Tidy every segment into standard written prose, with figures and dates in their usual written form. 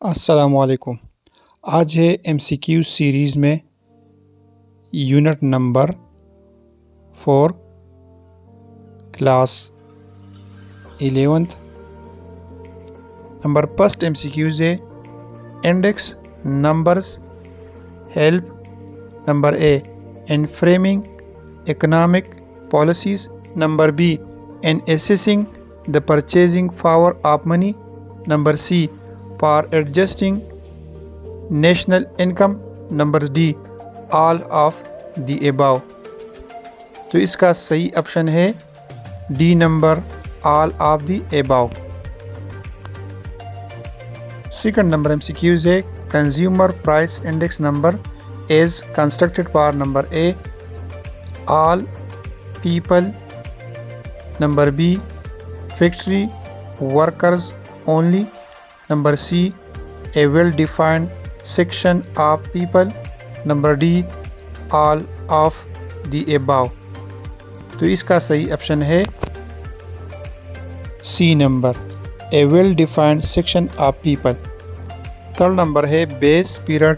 السلام علیکم۔ آج ہے ایم سی کیو سیریز میں unit number 4 class 11th number first M C Qs ہے index numbers help number A in framing economic policies number B in assessing the purchasing power of money number C for adjusting national income number D all of the above۔ تو اس کا صحیح option ہے D number all of the above۔ Second number M C Qs ہے consumer price index number is constructed for number A all people number B factory workers only number C a well-defined section of people number D all of the above۔ تو اس کا صحیح option ہے C number a well-defined section of people۔ Third number ہے base period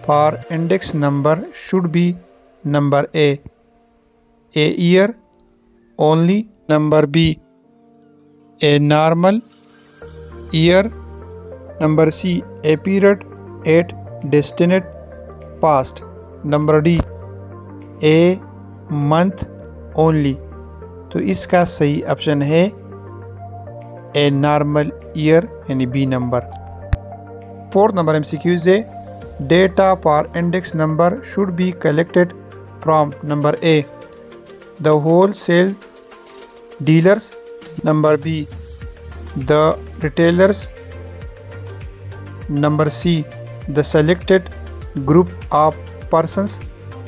for index number should be number A a year only number B a normal year number C a period at distant past number D a month only. تو اس کا صحیح option ہے a normal year یعنی B number. Fourth number M C Qs ہے data for index number should be collected from number a the wholesale dealers number B the retailers number C the selected group of persons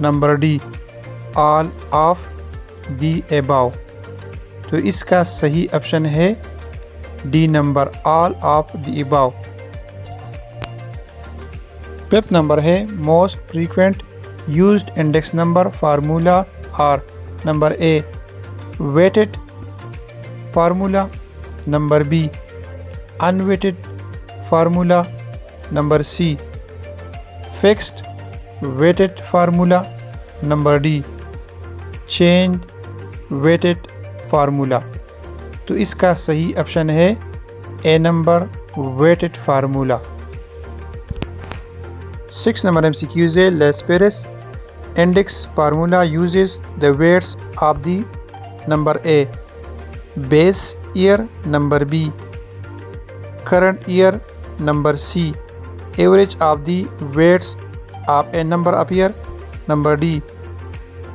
number D all of the above۔ تو اس کا صحیح option ہے D number all of the above۔ Fifth number ہے most frequent used index number formula are number A weighted formula number B unweighted formula number C fixed weighted formula number D change weighted formula. تو اس کا صحیح option ہے A number weighted formula. Six number M C Qs ہے Laspeyres index formula uses the weights of the number A base year number B current year number C average of the weights of A number of year number D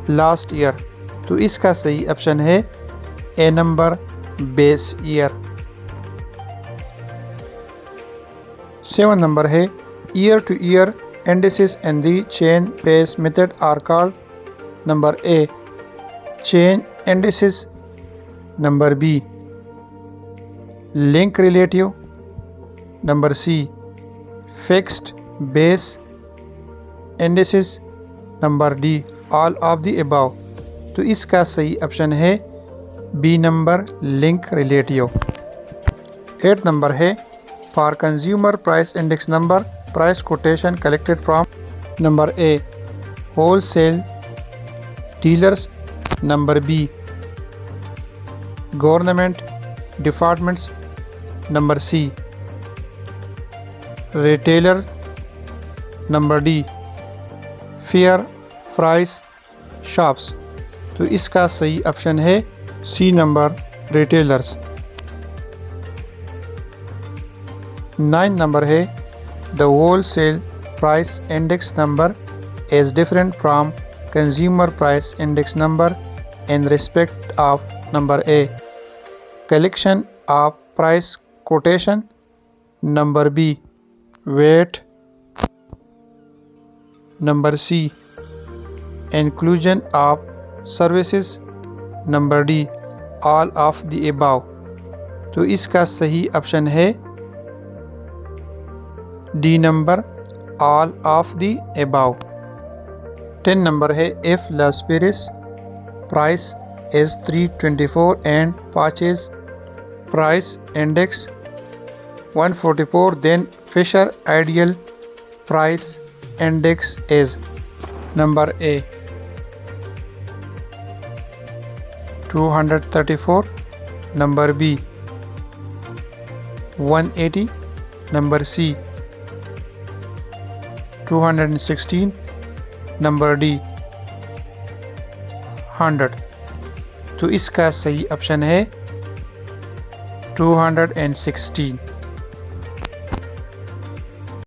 last year. تو اس کا صحیح option ہے A number base year. Seven number ہے year to year indices in the chain base method are called number A chain indices number B link relative number C fixed base indices number D all of the above. تو اس کا صحیح option ہے B number link relative. Eight number ہے for consumer price index number price quotation collected from number A wholesale dealers number B government departments number C retailer number D fair price shops. تو اس کا صحیح option ہے C number retailers. 9 number ہے the wholesale price index number is different from consumer price index number in respect of number A collection of price quotation number B weight number C inclusion of services number D all of the above. تو اس کا صحیح option ہے D number all of the above. 10 number ہے if Lasperis price is 324 and purchase price index 144, then Fisher ideal price index is number A 234, number B 180, number C 216, number D 100. تو اس کا صحیح آپشن ہے 216.